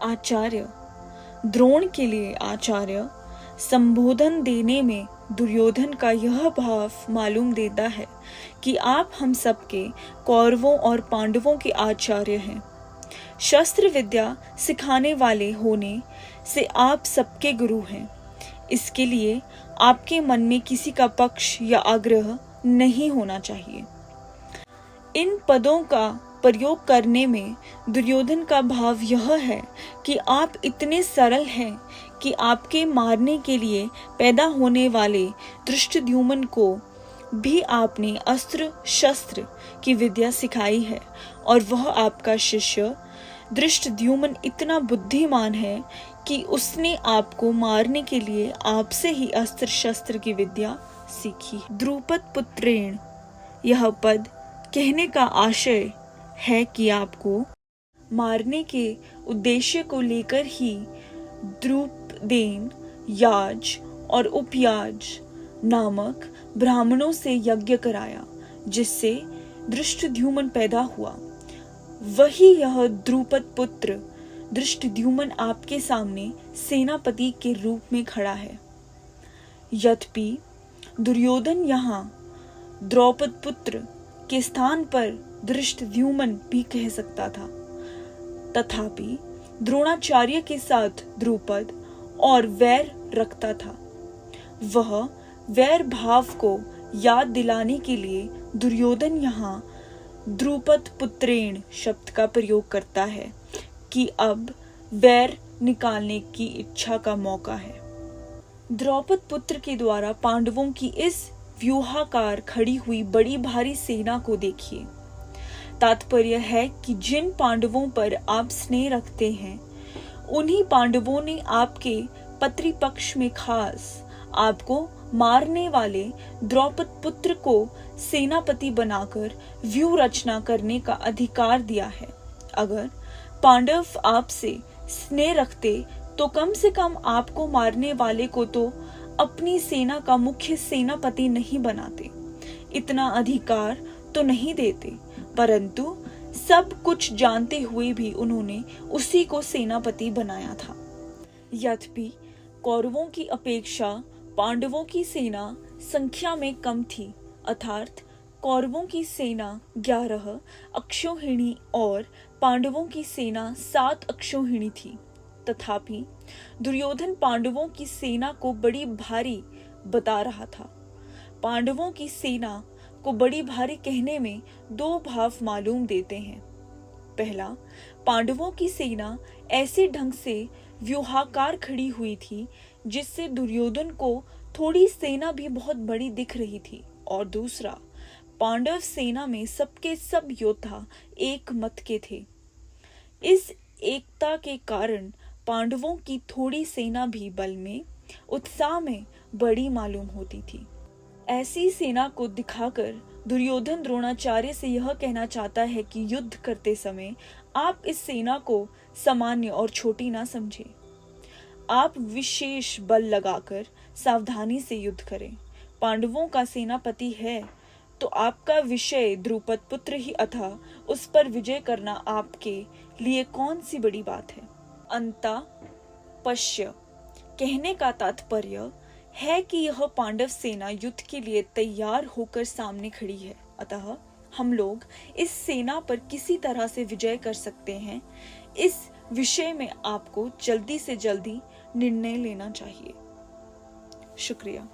आचार्य, द्रोण के लिए आचार्य संबोधन देने में दुर्योधन का यह भाव मालूम देता है कि आप हम सबके कौरवों और पांडवों के आचार्य हैं। शस्त्र विद्या सिखाने वाले होने से आप सबके गुरु हैं। इसके लिए आपके मन में किसी का पक्ष या आग्रह नहीं होना चाहिए। इन पदों का प्रयोग करने में दुर्योधन का भाव यह है कि आप इतने सरल हैं कि आपके मारने के लिए पैदा होने वाले धृष्टद्युम्न को भी आपने अस्त्र शस्त्र की विद्या सिखाई है, और वह आपका शिष्य धृष्टद्युम्न इतना बुद्धिमान है कि उसने आपको मारने के लिए आपसे ही अस्त्र शस्त्र की विद्या सीखी। द्रुपद पुत्रेण, यह पद कहने का आशय है कि आपको मारने के उद्देश्य को लेकर ही द्रुपदेन, याज और उपयाज नामक ब्राह्मणों से यज्ञ कराया, जिससे धृष्टद्युम्न पैदा हुआ। वही यह द्रुपद पुत्र धृष्टद्युम्न आपके सामने सेनापति के रूप में खड़ा है। यद्यपि दुर्योधन यहाँ द्रौपद पुत्र के स्थान पर धृष्टद्युम्न भी कह सकता था, तथापि द्रोणाचार्य के साथ द्रुपद और वैर रखता था। वह वैर भाव को याद दिलाने के लिए दुर्योधन यहाँ द्रुपद पुत्रेण शब्द का प्रयोग करता है कि अब वैर निकालने की इच्छा का मौका है। द्रौपद पुत्र के द्वारा पांडवों की इस व्यूहाकार खड़ी हुई बड़ी भारी सेना को देखिए। तात्पर्य है कि जिन पांडवों पर आप स्नेह रखते हैं, उन्हीं पांडवों ने आपके पितृपक्ष में खास आपको मारने वाले द्रौपद पुत्र को सेनापति बनाकर व्यूह रचना करने का अधिकार दिया है। अगर पांडव आपसे स्नेह रखते तो कम से कम आपको मारने वाले को तो अपनी सेना का मुख्य सेनापति नहीं बनाते, इतना अधिकार तो नहीं देते, परंतु सब कुछ जानते हुए भी उन्होंने उसी को सेनापति बनाया था। यद्यपि कौरवों की अपेक्षा पांडवों की सेना संख्या में कम थी, अर्थात कौरवों की सेना 11 अक्षौहिणी और पांडवों की सेना 7 अक्षौहिणी थी, तथापि दुर्योधन पांडवों की सेना को बड़ी भारी बता रहा था। पांडवों की सेना को बड़ी भारी कहने में दो भाव मालूम देते हैं। पहला, पांडवों की सेना ऐसे ढंग से व्यूहाकार खड़ी हुई थी जिससे दुर्योधन को थोड़ी सेना भी बहुत बड़ी दिख रही थी, और दूसरा, पांडव सेना में सबके सब योद्धा एक मत के थे। इस एकता के कारण पांडवों की थोड़ी सेना भी बल में, उत्साह में बड़ी मालूम होती थी। ऐसी सेना को दिखाकर दुर्योधन द्रोणाचार्य से यह कहना चाहता है कि युद्ध करते समय आप इस सेना को सामान्य और छोटी ना समझें। आप विशेष बल लगाकर सावधानी से युद्ध करें। पांडवों का सेनापति है तो आपका विषय द्रुपद पुत्र ही, अतः उस पर विजय करना आपके लिए कौन सी बड़ी बात है। अंता पश्य कहने का तात्पर्य है कि यह पांडव सेना युद्ध के लिए तैयार होकर सामने खड़ी है, अतः हम लोग इस सेना पर किसी तरह से विजय कर सकते हैं। इस विषय में आपको जल्दी से जल्दी निर्णय लेना चाहिए। शुक्रिया।